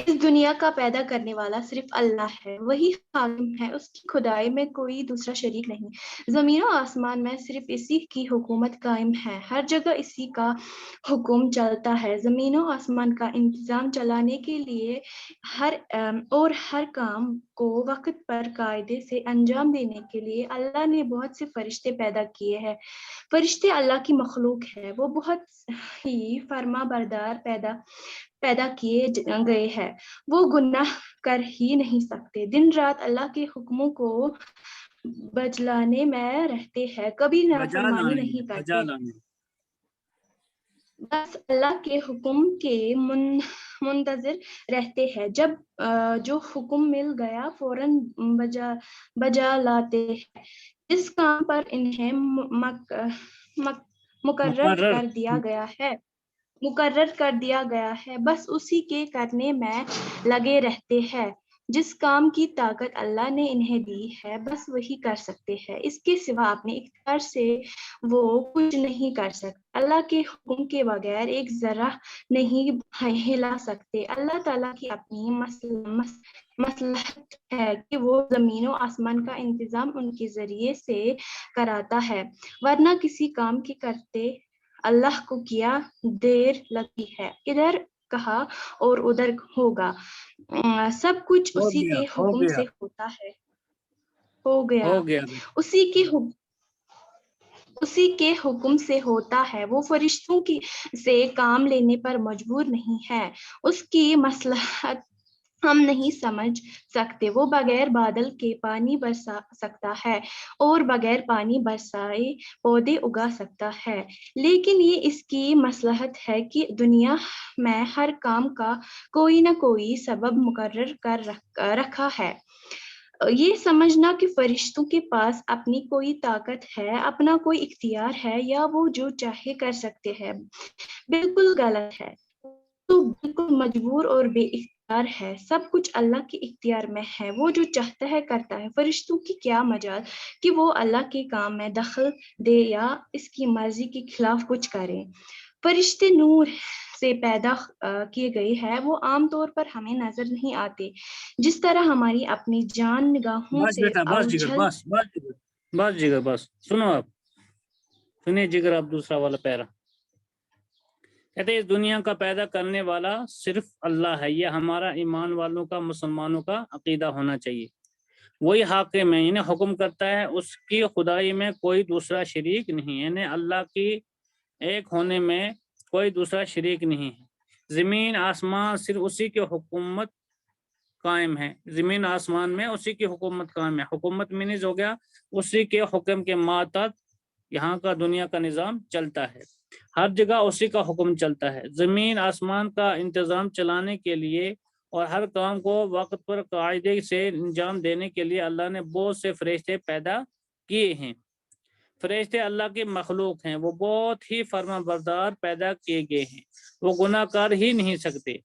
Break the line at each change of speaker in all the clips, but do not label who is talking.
اس دنیا کا پیدا کرنے والا صرف اللہ ہے، وہی حاکم ہے، اس کی خدائی میں کوئی دوسرا شریک نہیں۔ زمین و آسمان میں صرف اسی کی حکومت قائم ہے، ہر جگہ اسی کا حکم چلتا ہے۔ زمین و آسمان کا انتظام چلانے کے لیے ہر کام کو وقت پر قاعدے سے انجام دینے کے لیے اللہ نے بہت سے فرشتے پیدا کیے ہیں۔ فرشتے اللہ کی مخلوق ہے، وہ بہت ہی فرما بردار پیدا کیے گئے ہیں، وہ گناہ کر ہی نہیں سکتے، دن رات اللہ کے حکموں کو بجلانے میں رہتے ہیں، کبھی نافرمانی نہیں
بجا
کرتے،
لانے
بس اللہ کے حکم کے منتظر رہتے ہیں، جب جو حکم مل گیا فوراً بجا لاتے ہیں، جس کام پر انہیں مقرر
مقرر
کر دیا گیا ہے بس اسی کے کرنے میں لگے رہتے ہیں، جس کام کی طاقت اللہ نے انہیں دی ہے بس وہی کر سکتے ہیں، اس کے سوا اپنے اختیار سے وہ کچھ نہیں کر سکتے، اللہ کے حکم کے بغیر ایک ذرہ نہیں ہلا سکتے۔ اللہ تعالیٰ کی اپنی مصلحت ہے کہ وہ زمین و آسمان کا انتظام ان کے ذریعے سے کراتا ہے، ورنہ کسی کام کے کرتے اللہ کو کیا دیر لگتی ہے، ادھر کہا اور ادھر ہوگا، سب کچھ
ہو
اسی
گیا
کے
ہو
حکم
گیا
سے ہوتا ہے، ہو گیا،
ہو گیا
اسی کے حکم سے ہوتا ہے، وہ فرشتوں سے کام لینے پر مجبور نہیں ہے، اس کی مصلحت ہم نہیں سمجھ سکتے، وہ بغیر بادل کے پانی برسا سکتا ہے اور بغیر پانی برسائے پودے اگا سکتا ہے، لیکن یہ اس کی مصلحت ہے کہ دنیا میں ہر کام کا کوئی نہ کوئی سبب مقرر کر رکھا ہے۔ یہ سمجھنا کہ فرشتوں کے پاس اپنی کوئی طاقت ہے، اپنا کوئی اختیار ہے یا وہ جو چاہے کر سکتے ہیں، بالکل غلط ہے، تو بالکل مجبور اور بے اختیار ہے، سب کچھ اللہ کے اختیار میں ہے، وہ جو چاہتا ہے کرتا ہے، فرشتوں کی کیا مجال کہ وہ اللہ کے کام میں دخل دے یا اس کی مرضی کے خلاف کچھ کرے۔ فرشتے نور سے پیدا کیے گئے ہیں، وہ عام طور پر ہمیں نظر نہیں آتے، جس طرح ہماری اپنی جان نگاہوں
بس
سے
بیٹا بس جگر بس جگر بس سنو آپ سنیے جگر آپ دوسرا والا پیرا کہتے ہیں اس دنیا کا پیدا کرنے والا صرف اللہ ہے، یہ ہمارا ایمان والوں کا مسلمانوں کا عقیدہ ہونا چاہیے، وہی حاکم ہے، یعنی حکم کرتا ہے، اس کی خدائی میں کوئی دوسرا شریک نہیں، یعنی اللہ کی ایک ہونے میں کوئی دوسرا شریک نہیں ہے، زمین آسمان صرف اسی کی حکومت قائم ہے، زمین آسمان میں اسی کی حکومت قائم ہے، حکومت مینز ہو گیا اسی کے حکم کے ماتحت یہاں کا دنیا کا نظام چلتا ہے، ہر جگہ اسی کا حکم چلتا ہے، زمین آسمان کا انتظام چلانے کے لیے اور ہر کام کو وقت پر قاعدے سے انجام دینے کے لیے اللہ نے بہت سے فرشتے پیدا کیے ہیں، فرشتے اللہ کی مخلوق ہیں، وہ بہت ہی فرما بردار پیدا کیے گئے ہیں، وہ گناہ کر ہی نہیں سکتے،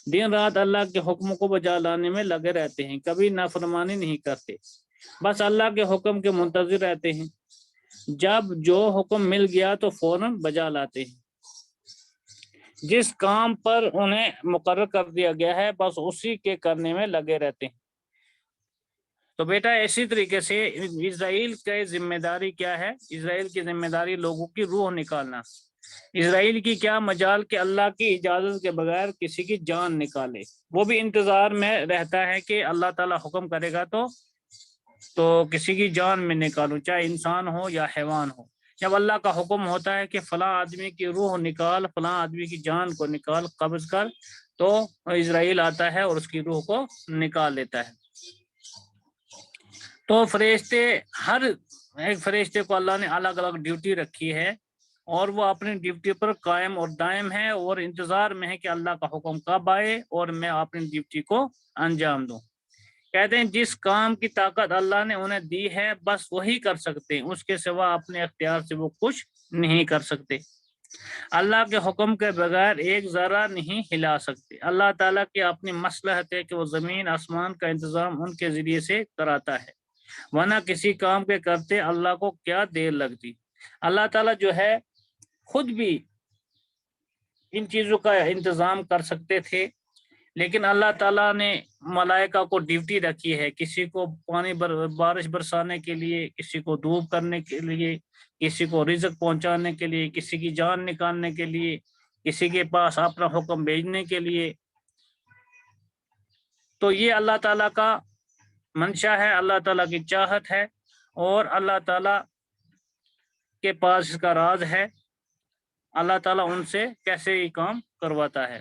دن رات اللہ کے حکم کو بجا لانے میں لگے رہتے ہیں، کبھی نافرمانی نہیں کرتے، بس اللہ کے حکم کے منتظر رہتے ہیں، جب جو حکم مل گیا تو فوراً بجا لاتے ہیں، جس کام پر انہیں مقرر کر دیا گیا ہے بس اسی کے کرنے میں لگے رہتے ہیں۔ تو بیٹا اسی طریقے سے اسرائیل کی ذمہ داری کیا ہے؟ اسرائیل کی ذمہ داری لوگوں کی روح نکالنا، اسرائیل کی کیا مجال کہ اللہ کی اجازت کے بغیر کسی کی جان نکالے، وہ بھی انتظار میں رہتا ہے کہ اللہ تعالیٰ حکم کرے گا تو کسی کی جان میں نکالوں، چاہے انسان ہو یا حیوان ہو، جب اللہ کا حکم ہوتا ہے کہ فلاں آدمی کی روح نکال، فلاں آدمی کی جان کو نکال، قبض کر، تو اسرائیل آتا ہے اور اس کی روح کو نکال لیتا ہے۔ تو فرشتے ہر ایک فرشتے کو اللہ نے الگ الگ ڈیوٹی رکھی ہے اور وہ اپنی ڈیوٹی پر قائم اور دائم ہے اور انتظار میں ہے کہ اللہ کا حکم کب آئے اور میں اپنی ڈیوٹی کو انجام دوں۔ کہتے ہیں جس کام کی طاقت اللہ نے انہیں دی ہے بس وہی کر سکتے ہیں، اس کے سوا اپنے اختیار سے وہ کچھ نہیں کر سکتے، اللہ کے حکم کے بغیر ایک ذرہ نہیں ہلا سکتے، اللہ تعالیٰ کی اپنی مصلحت ہے کہ وہ زمین آسمان کا انتظام ان کے ذریعے سے کراتا ہے، ورنہ کسی کام کے کرتے اللہ کو کیا دیر لگتی۔ اللہ تعالیٰ جو ہے خود بھی ان چیزوں کا انتظام کر سکتے تھے، لیکن اللہ تعالیٰ نے ملائکہ کو ڈیوٹی رکھی ہے، کسی کو بارش برسانے کے لیے، کسی کو دھوپ کرنے کے لیے، کسی کو رزق پہنچانے کے لیے، کسی کی جان نکالنے کے لیے، کسی کے پاس اپنا حکم بھیجنے کے لیے۔ تو یہ اللہ تعالیٰ کا منشا ہے، اللہ تعالیٰ کی چاہت ہے، اور اللہ تعالیٰ کے پاس اس کا راز ہے۔ اللہ تعالیٰ ان سے کیسے یہ کام کرواتا ہے،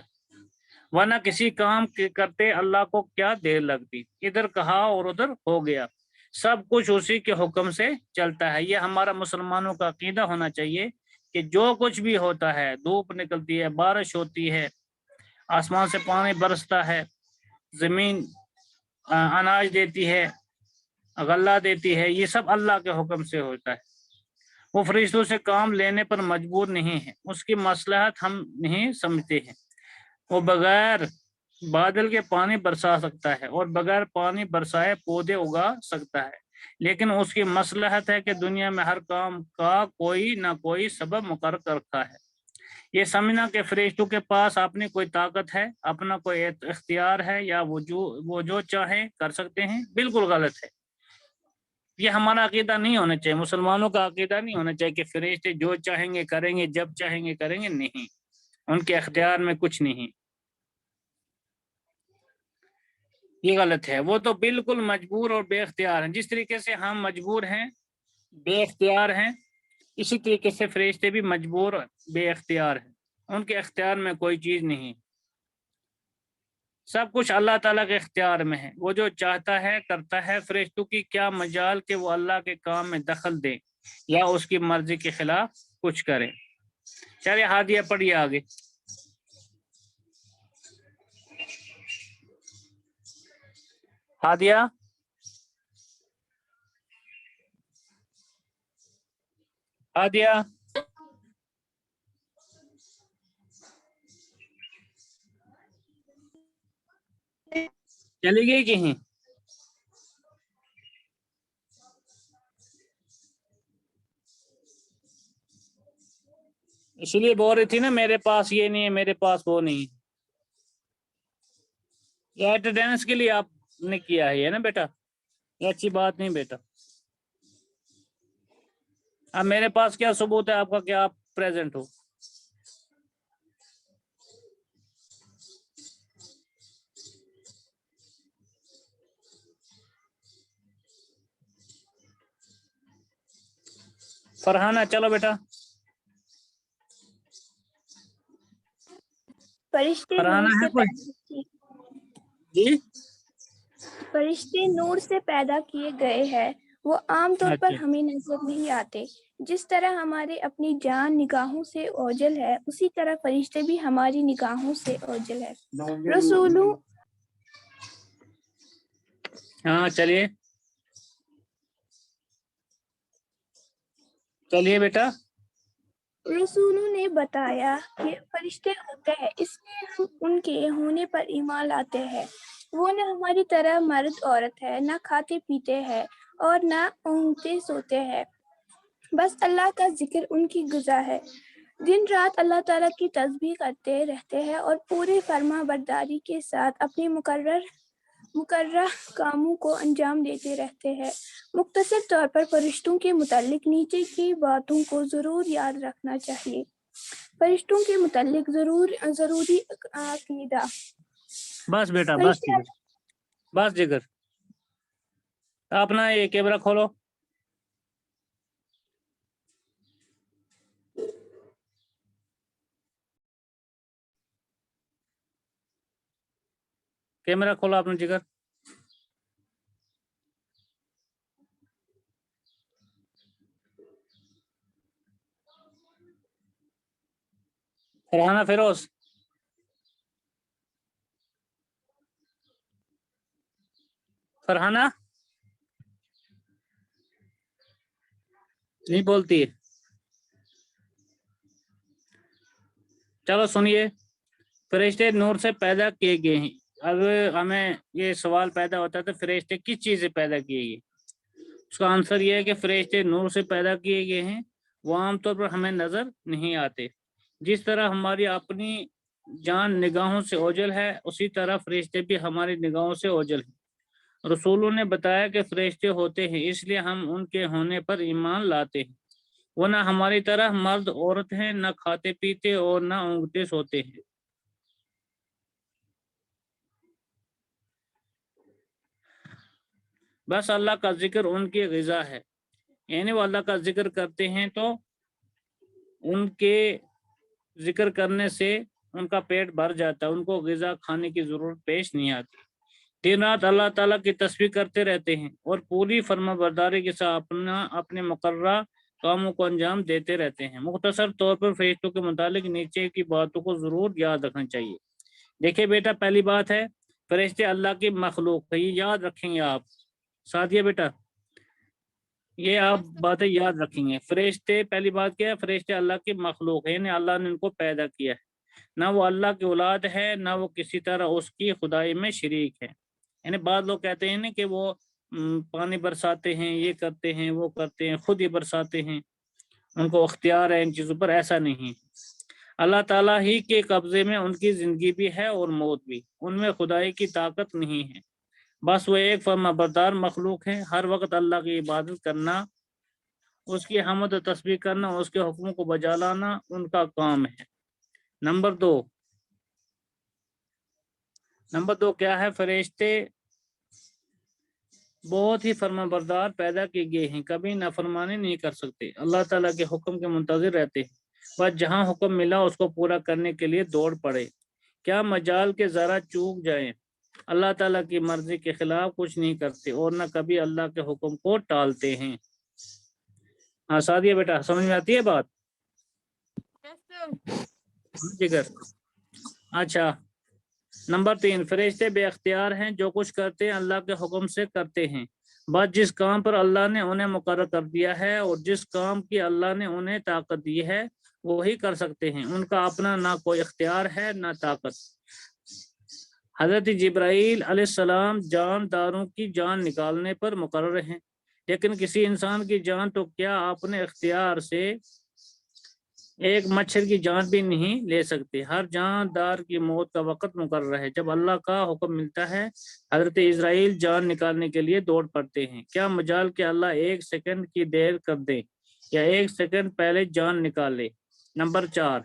ورنہ کسی کام کے کرتے اللہ کو کیا دیر لگتی، ادھر کہا اور ادھر ہو گیا، سب کچھ اسی کے حکم سے چلتا ہے۔ یہ ہمارا مسلمانوں کا عقیدہ ہونا چاہیے کہ جو کچھ بھی ہوتا ہے، دھوپ نکلتی ہے، بارش ہوتی ہے، آسمان سے پانی برستا ہے، زمین اناج دیتی ہے، غلہ دیتی ہے، یہ سب اللہ کے حکم سے ہوتا ہے۔ وہ فرشتوں سے کام لینے پر مجبور نہیں ہے، اس کی مصلحت ہم نہیں سمجھتے ہیں۔ وہ بغیر بادل کے پانی برسا سکتا ہے اور بغیر پانی برسائے پودے اگا سکتا ہے، لیکن اس کی مصلحت ہے کہ دنیا میں ہر کام کا کوئی نہ کوئی سبب مقرر کر رکھا ہے۔ یہ سمجھنا کہ فرشتوں کے پاس اپنی کوئی طاقت ہے، اپنا کوئی اختیار ہے، یا وہ جو چاہیں کر سکتے ہیں، بالکل غلط ہے۔ یہ ہمارا عقیدہ نہیں ہونا چاہیے، مسلمانوں کا عقیدہ نہیں ہونا چاہیے کہ فرشتے جو چاہیں گے کریں گے، جب چاہیں گے کریں گے، نہیں، ان کے اختیار میں کچھ نہیں، یہ غلط ہے۔ وہ تو بالکل مجبور اور بے اختیار ہیں، جس طریقے سے ہم مجبور ہیں، بے اختیار ہیں، اسی طریقے سے فرشتے بھی مجبور بے اختیار ہیں، ان کے اختیار میں کوئی چیز نہیں، سب کچھ اللہ تعالیٰ کے اختیار میں ہے، وہ جو چاہتا ہے کرتا ہے۔ فرشتوں کی کیا مجال کہ وہ اللہ کے کام میں دخل دیں یا اس کی مرضی کے خلاف کچھ کریں۔ چلیے ہادیہ پڑھیے آگے۔ ہادیہ، ہادیہ، چلی گئی کہیں؟ اس لیے بول رہی تھی نا میرے پاس یہ نہیں ہے، میرے پاس وہ نہیں ہے۔ یہ اٹینڈنس کے لیے آپ نے کیا ہے نا بیٹا، یہ اچھی بات نہیں بیٹا۔ اب میرے پاس کیا ثبوت ہے آپ کا کہ آپ پریزنٹ ہو؟ فرحانہ چلو بیٹا،
فرشتے
فرحانہ
نور
ہے
سے
کوئی؟ جی
فرشتے نور سے پیدا کیے گئے ہیں، وہ عام طور پر
اچھا،
ہمیں نظر نہیں آتے۔ جس طرح ہمارے اپنی جان نگاہوں سے اوجھل ہے، اسی طرح فرشتے بھی ہماری نگاہوں سے اوجھل ہے۔ رسولوں
ہاں چلیے چلیے بیٹا۔
رسولوں نے بتایا کہ فرشتے ہوتے ہیں، اس لیے ہم ان کے ہونے پر ایمان لاتے ہیں۔ وہ نہ ہماری طرح مرد عورت ہے، نہ کھاتے پیتے ہیں اور نہ اونگتے سوتے ہیں، بس اللہ کا ذکر ان کی غذا ہے۔ دن رات اللہ تعالیٰ کی تسبیح کرتے رہتے ہیں اور پورے فرما برداری کے ساتھ اپنے مقررہ کاموں کو انجام دیتے رہتے ہیں۔ مختصر طور پر فرشتوں کے متعلق نیچے کی باتوں کو ضرور یاد رکھنا چاہیے۔ فرشتوں کے متعلق ضروری عقیدہ۔
بس بیٹا، بس
فرشتے
جگر، بس جگر، اپنا یہ کیمرہ کھولو۔ کیمرہ کھولو اپنا جگر۔ فرحانہ فیروز، فرحانہ نہیں بولتی ہے۔ چلو سنیے، فرشتے نور سے پیدا کیے گئے ہیں۔ اب ہمیں یہ سوال پیدا ہوتا ہے تو فرشتے کس چیز سے پیدا کیے گئے؟ اس کا آنسر یہ ہے کہ فرشتے نور سے پیدا کیے گئے ہیں، وہ عام طور پر ہمیں نظر نہیں آتے۔ جس طرح ہماری اپنی جان نگاہوں سے اوجھل ہے اسی طرح فرشتے بھی ہماری نگاہوں سے اوجھل ہیں۔ رسولوں نے بتایا کہ فرشتے ہوتے ہیں اس لیے ہم ان کے ہونے پر ایمان لاتے ہیں۔ وہ نہ ہماری طرح مرد عورت ہیں، نہ کھاتے پیتے اور نہ اونگتے سوتے ہیں۔ بس اللہ کا ذکر ان کی غذا ہے، یعنی وہ اللہ کا ذکر کرتے ہیں تو ان کے ذکر کرنے سے ان کا پیٹ بھر جاتا ہے، ان کو غذا کھانے کی ضرورت پیش نہیں آتی۔ دن رات اللہ تعالیٰ کی تسبیح کرتے رہتے ہیں اور پوری فرما برداری کے ساتھ اپنے مقررہ کاموں کو انجام دیتے رہتے ہیں۔ مختصر طور پر فرشتوں کے متعلق نیچے کی باتوں کو ضرور یاد رکھنا چاہیے۔ دیکھیں بیٹا، پہلی بات ہے فرشتے اللہ کی مخلوق ہے، یہ یاد رکھیں گے آپ۔ ساتھیہ بیٹا یہ آپ باتیں یاد رکھیں گے۔ فرشتے، پہلی بات کیا ہے، فرشتے اللہ کی مخلوق ہے، یعنی اللہ نے ان کو پیدا کیا ہے، نہ وہ اللہ کی اولاد ہے نہ وہ کسی طرح اس کی خدائی میں شریک ہے۔ یعنی بعض لوگ کہتے ہیں نا کہ وہ پانی برساتے ہیں، یہ کرتے ہیں وہ کرتے ہیں، خود ہی برساتے ہیں، ان کو اختیار ہے ان چیزوں پر، ایسا نہیں۔ اللہ تعالیٰ ہی کے قبضے میں ان کی زندگی بھی ہے اور موت بھی، ان میں خدائی کی طاقت نہیں ہے، بس وہ ایک فرما بردار مخلوق ہے۔ ہر وقت اللہ کی عبادت کرنا، اس کی حمد و تسبیح کرنا، اس کے حکموں کو بجا لانا ان کا کام ہے۔ نمبر دو کیا ہے، فرشتے بہت ہی فرما بردار پیدا کیے گئے ہیں، کبھی نافرمانی نہیں کر سکتے، اللہ تعالیٰ کے حکم کے منتظر رہتے ہیں، بس جہاں حکم ملا اس کو پورا کرنے کے لیے دوڑ پڑے، کیا مجال کے ذرا چوک جائیں، اللہ تعالیٰ کی مرضی کے خلاف کچھ نہیں کرتے اور نہ کبھی اللہ کے حکم کو ٹالتے ہیں۔ ہاں سعدیہ بیٹا سمجھ میں آتی ہے بات؟ جگر اچھا۔ نمبر 3، فرشتے بے اختیار ہیں، جو کچھ کرتے ہیں اللہ کے حکم سے کرتے ہیں، بس جس کام پر اللہ نے انہیں مقرر کر دیا ہے اور جس کام کی اللہ نے انہیں طاقت دی ہے وہی کر سکتے ہیں، ان کا اپنا نہ کوئی اختیار ہے نہ طاقت۔ حضرت جبرائیل علیہ السلام جانداروں کی جان نکالنے پر مقرر ہیں، لیکن کسی انسان کی جان تو کیا اپنے اختیار سے ایک مچھر کی جان بھی نہیں لے سکتے۔ ہر جاندار کی موت کا وقت مقرر ہے، جب اللہ کا حکم ملتا ہے حضرت اسرائیل جان نکالنے کے لیے دوڑ پڑتے ہیں، کیا مجال کہ اللہ 1 سیکنڈ کی دیر کر دے یا 1 سیکنڈ پہلے جان نکالے۔ نمبر 4،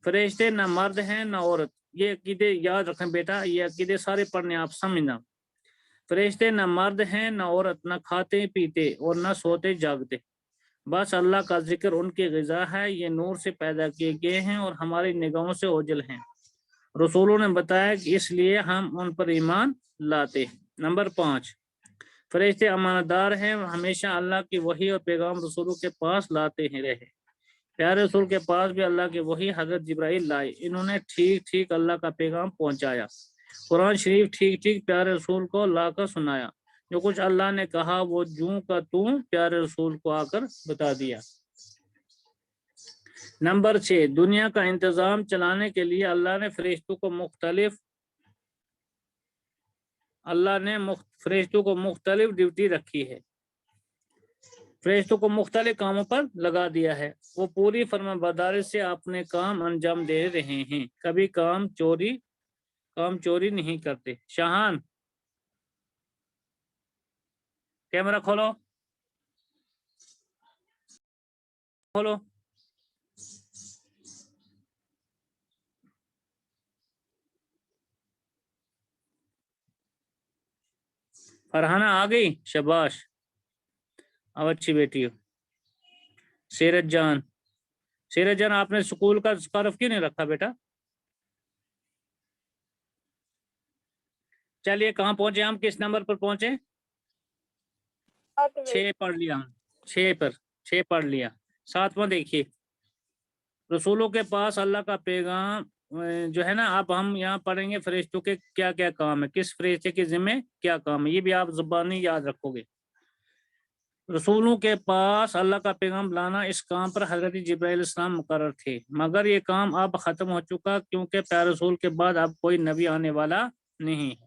فرشتے نہ مرد ہیں نہ عورت، یہ عقیدے یاد رکھیں بیٹا، یہ عقیدے سارے پڑھنے آپ سمجھنا۔ فرشتے نہ مرد ہیں نہ عورت، نہ کھاتے پیتے اور نہ سوتے جاگتے، بس اللہ کا ذکر ان کی غذا ہے، یہ نور سے پیدا کیے گئے ہیں اور ہماری نگاہوں سے اوجھل ہیں۔ رسولوں نے بتایا کہ اس لیے ہم ان پر ایمان لاتے ہیں۔ نمبر 5، فرشتے امانت دار ہیں، ہمیشہ اللہ کی وحی اور پیغام رسولوں کے پاس لاتے ہیں رہے۔ پیارے رسول کے پاس بھی اللہ کی وحی حضرت جبرائیل لائے، انہوں نے ٹھیک ٹھیک اللہ کا پیغام پہنچایا، قرآن شریف ٹھیک ٹھیک پیارے رسول کو لا کر سنایا، جو کچھ اللہ نے کہا وہ جوں کا توں پیارے رسول کو آ کر بتا دیا۔ نمبر 6، دنیا کا انتظام چلانے کے لیے اللہ نے فرشتوں کو مختلف ڈیوٹی رکھی ہے، فرشتوں کو مختلف کاموں پر لگا دیا ہے، وہ پوری فرما برداری سے اپنے کام انجام دے رہے ہیں، کبھی کام چوری نہیں کرتے۔ شاہان کیمرہ کھولو۔ فرحانہ آ گئی، شباش، اب اچھی بیٹی ہو۔ سیرت جان آپ نے سکول کا سکارف کیوں نہیں رکھا بیٹا؟ چلیے کہاں پہنچے ہم، کس نمبر پر پہنچے؟ 6 پڑھ لیا، 6 پڑھ لیا۔ 7واں دیکھیے، رسولوں کے پاس اللہ کا پیغام جو ہے نا، اب ہم یہاں پڑھیں گے فرشتوں کے کیا کیا کام ہے، کس فرشتے کے ذمہ کیا کام ہے، یہ بھی آپ زبانی یاد رکھو گے۔ رسولوں کے پاس اللہ کا پیغام لانا، اس کام پر حضرت جبرائیل علیہ السلام مقرر تھے، مگر یہ کام اب ختم ہو چکا کیونکہ پیارے رسول کے بعد اب کوئی نبی آنے والا نہیں ہے۔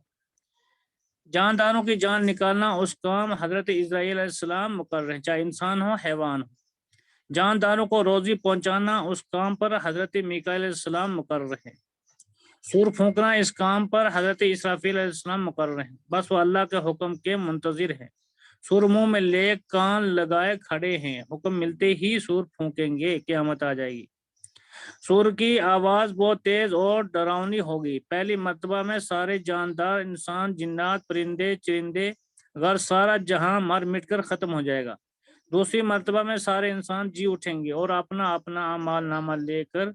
جانداروں کی جان نکالنا، اس کام حضرت اسرائیل علیہ السلام مقرر ہے، چاہے انسان ہو حیوان ہو۔ جانداروں کو روزی پہنچانا، اس کام پر حضرت میکائیل علیہ السلام مقرر ہے۔ سور پھونکنا اس کام پر حضرت اسرافیل علیہ السلام مقرر ہیں، بس وہ اللہ کے حکم کے منتظر ہیں۔ سور منہ میں لے کان لگائے کھڑے ہیں، حکم ملتے ہی سور پھونکیں گے، قیامت آ جائے گی۔ سور کی آواز بہت تیز اور ڈراؤنی ہوگی، پہلی مرتبہ میں سارے جاندار، انسان، جنات، پرندے، چرندے، غیر سارا جہاں مر مٹ کر ختم ہو جائے گا۔ دوسری مرتبہ میں سارے انسان جی اٹھیں گے اور اپنا اپنا اعمال نامہ لے کر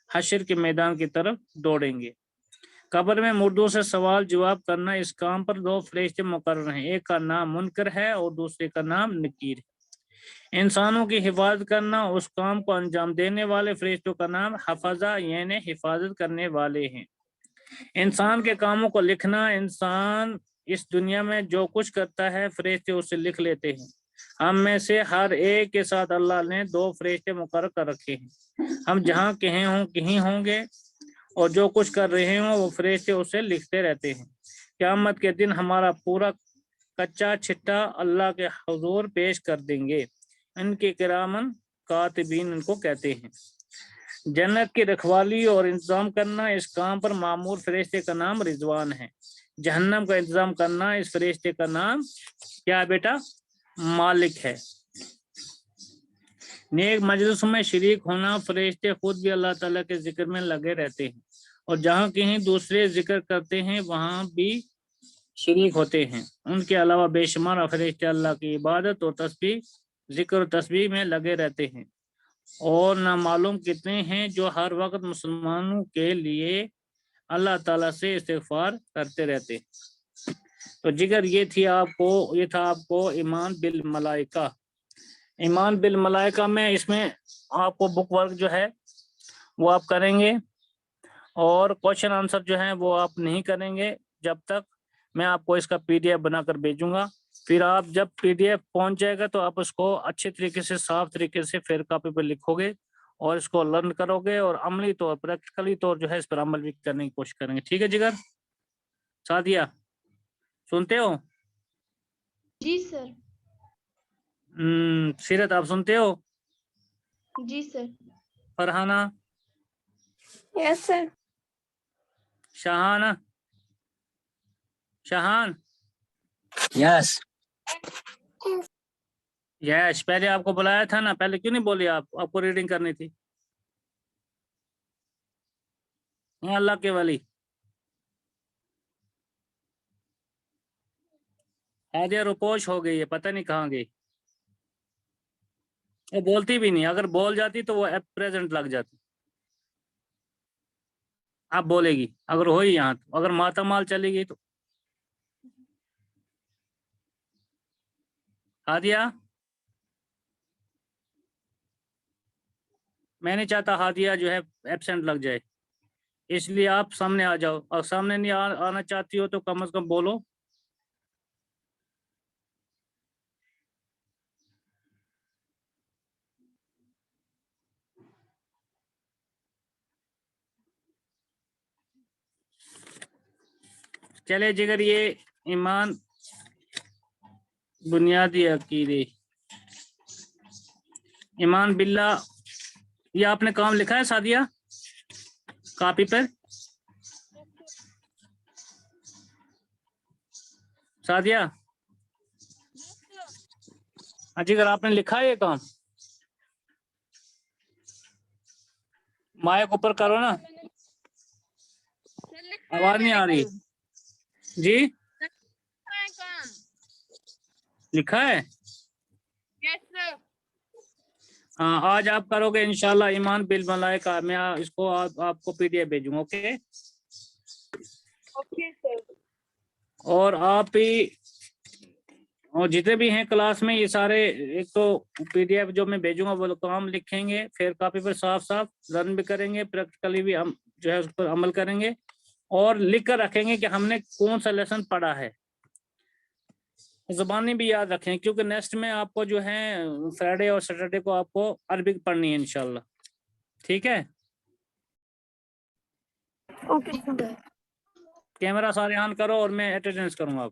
حشر کے میدان کی طرف دوڑیں گے۔ قبر میں مردوں سے سوال جواب کرنا، اس کام پر دو فرشتے مقرر ہیں، ایک کا نام منکر ہے اور دوسرے کا نام نکیر ہے۔ انسانوں کی حفاظت کرنا، اس کام کو انجام دینے والے فرشتوں کا نام حفظہ یعنی حفاظت کرنے والے ہیں۔ انسان کے کاموں کو لکھنا، انسان اس دنیا میں جو کچھ کرتا ہے فرشتے اسے لکھ لیتے ہیں۔ ہم میں سے ہر ایک کے ساتھ اللہ نے دو فرشتے مقرر کر رکھے ہیں، ہم جہاں کہیں ہوں گے اور جو کچھ کر رہے ہوں وہ فرشتے اسے لکھتے رہتے ہیں۔ قیامت کے دن ہمارا پورا کچا چھٹا اللہ کے حضور پیش کر دیں گے، ان کے کرامن کاتبین ان کو کہتے ہیں۔ جنت کی رکھوالی اور انتظام کرنا، اس کام پر مامور فرشتے کا نام رضوان ہے۔ جہنم کا انتظام کرنا، اس فرشتے کا نام کیا ہے بیٹا؟ مالک ہے۔ نیک مجلس میں شریک ہونا، فرشتے خود بھی اللہ تعالیٰ کے ذکر میں لگے رہتے ہیں اور جہاں کہیں دوسرے ذکر کرتے ہیں وہاں بھی شریک ہوتے ہیں۔ ان کے علاوہ بے شمار فرشتے اللہ کی عبادت اور تسبیح، ذکر و تسبیح میں لگے رہتے ہیں، اور نہ معلوم کتنے ہیں جو ہر وقت مسلمانوں کے لیے اللہ تعالیٰ سے استغفار کرتے رہتے ہیں۔ تو جگر یہ تھا آپ کو ایمان بالملائکہ۔ ایمان بالملائکہ میں اس میں آپ کو بک ورک جو ہے وہ آپ کریں گے، اور کوشچن آنسر جو ہیں وہ آپ نہیں کریں گے جب تک میں آپ کو اس کا پی ڈی ایف بنا کر بھیجوں گا۔ پھر آپ جب پی ڈی ایف پہنچ جائے گا تو آپ اس کو اچھے طریقے سے، صاف طریقے سے پھر کاپی پر لکھو گے اور اس کو لرن کرو گے، اور عملی طور پریکٹیکلی طور جو ہے اس پر عمل بھی کرنے کی کوشش کریں گے۔ ٹھیک ہے جگر؟ سعدیہ سنتے ہو؟
جی سر۔
سیرت آپ سنتے ہو؟
جی سر۔
فرحانہ؟
یس سر۔
شاہان؟
یس
یش پہلے آپ کو بلایا تھا نا، پہلے کیوں نہیں بولی؟ آپ کو ریڈنگ کرنی تھی۔ اللہ کے ولی ہادیہ روپوش ہو گئی ہے، پتہ نہیں کہاں گئی، وہ بولتی بھی نہیں، اگر بول جاتی تو وہ پریزنٹ لگ جاتی۔ اب بولے گی اگر ہوئی یہاں تو، اگر ماتامال چلی گئی تو۔ ہادیہ میں نہیں چاہتا ہادیہ جو ہے ایبسینٹ لگ جائے، اس لیے آپ سامنے آ جاؤ، اور سامنے نہیں آنا چاہتی ہو تو کم از کم بولو۔ چلے جگر، یہ ایمان بنیادی عقیدے، ایمان باللہ، یہ آپ نے کام لکھا ہے سعدیہ کاپی پر؟ سعدیہ جگر آپ نے لکھا ہے یہ کام؟ مائک اوپر کرو نا، آواز نہیں آ رہی جی۔ لکھا ہے؟ ہاں آج آپ کرو گے انشاءاللہ ایمان بالملائکہ، میں اس کو آپ کو پی ڈی ایف بھیجوں گا، اوکے؟
Okay sir.
اور آپ ہی اور جتنے بھی ہیں کلاس میں، یہ سارے ایک تو پی ڈی ایف جو میں بھیجوں گا وہ کام لکھیں گے، پھر کاپی پر صاف صاف لرن بھی کریں گے، پریکٹیکلی بھی ہم جو ہے اس پر عمل کریں گے، اور لکھ کر رکھیں گے کہ ہم نے کون سا لیسن پڑھا ہے۔ زبانی بھی یاد رکھیں، کیونکہ نیکسٹ میں آپ کو جو ہے فرائیڈے اور سیٹرڈے کو آپ کو عربک پڑھنی ہے انشاءاللہ، ٹھیک ہے؟
Okay sir.
کیمرہ سارے آن کرو اور میں اٹینڈنس کروں گا آپ۔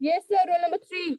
Yes sir, roll number 3.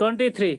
23।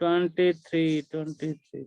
23।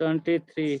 23।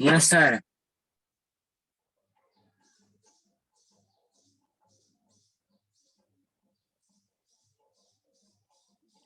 Yes, sir.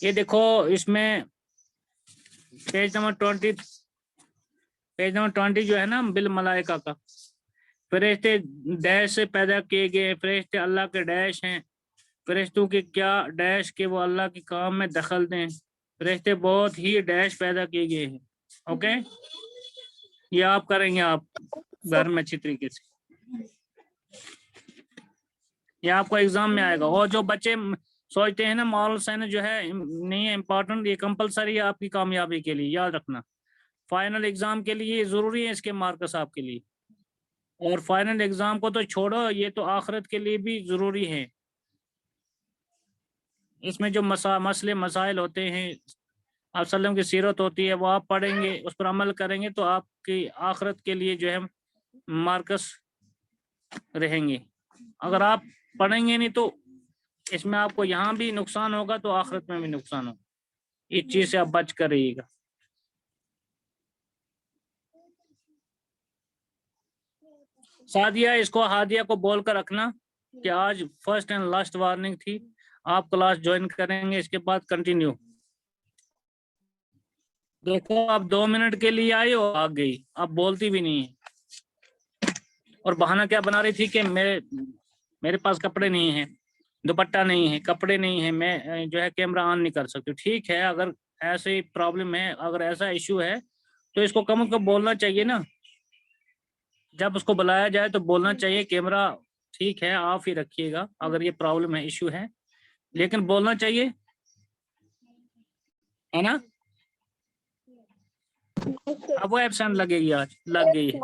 یہ دیکھو اس میں پیج نمبر 20 جو ہے نا بالملائکہ کا، فرشتے ڈیش سے پیدا کیے گئے، فرشتے اللہ کے ڈیش ہیں، فرشتوں کی کیا ڈیش کہ وہ اللہ کے کام میں دخل دیں، فرشتے بہت ہی ڈیش پیدا کیے گئے ہیں. اوکے، یہ آپ کریں گے آپ گھر میں اچھی طریقے سے، یہ آپ کو ایگزام میں آئے گا. اور جو بچے سوچتے ہیں نا مال سائنس جو ہے نہیں ہے امپورٹنٹ، یہ کمپلسری ہے آپ کی کامیابی کے لیے، یاد رکھنا. فائنل ایگزام کے لیے ضروری ہے اس کے مارکس آپ کے لیے، اور فائنل ایگزام کو تو چھوڑو، یہ تو آخرت کے لیے بھی ضروری ہے. اس میں جو مسئلے مسائل ہوتے ہیں، آپ وسلم کی سیرت ہوتی ہے، وہ آپ پڑھیں گے، اس پر عمل کریں گے تو آپ کی آخرت کے لیے جو ہے مارکس رہیں گے. اگر آپ پڑھیں گے نہیں تو اس میں آپ کو یہاں بھی نقصان ہوگا تو آخرت میں بھی نقصان ہوگا. اس چیز سے آپ بچ کر رہیے گا. سعدیہ اس کو ہادیہ کو بول کر رکھنا کہ آج فرسٹ اینڈ لاسٹ وارننگ تھی، آپ کلاس جوائن کریں گے، اس کے بعد کنٹینیو. دیکھو آپ 2 منٹ کے لیے آئے ہو، آگ گئی، آپ بولتی بھی نہیں ہے. اور بہانہ کیا بنا رہی تھی کہ میرے پاس کپڑے نہیں ہیں، دوپٹہ نہیں ہے، کپڑے نہیں ہیں، میں جو ہے کیمرہ آن نہیں کر سکتی. ٹھیک ہے، اگر ایسی پرابلم ہے، اگر ایسا ایشو ہے تو اس کو کم از کم بولنا چاہیے نا. جب اس کو بلایا جائے تو بولنا چاہیے کیمرہ ٹھیک ہے آف ہی رکھیے گا اگر یہ پرابلم ہے، ایشو ہے، لیکن بولنا چاہیے، ہے نا. اب وہ ایبسینٹ لگے گی، آج لگ گئی ہے.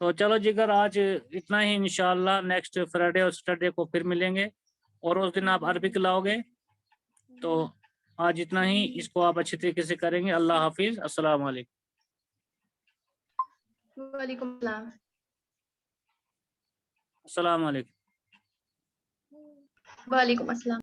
تو چلو جگر آج اتنا ہی، انشاءاللہ نیکسٹ فرائیڈے اور سیٹرڈے کو پھر ملیں گے، اور اس دن آپ عربک لاؤ گے. تو آج اتنا ہی، اس کو آپ اچھی طریقے سے کریں گے. اللہ حافظ، السلام علیکم.
وعلیکم السلام.
السلام علیکم.
وعلیکم السلام.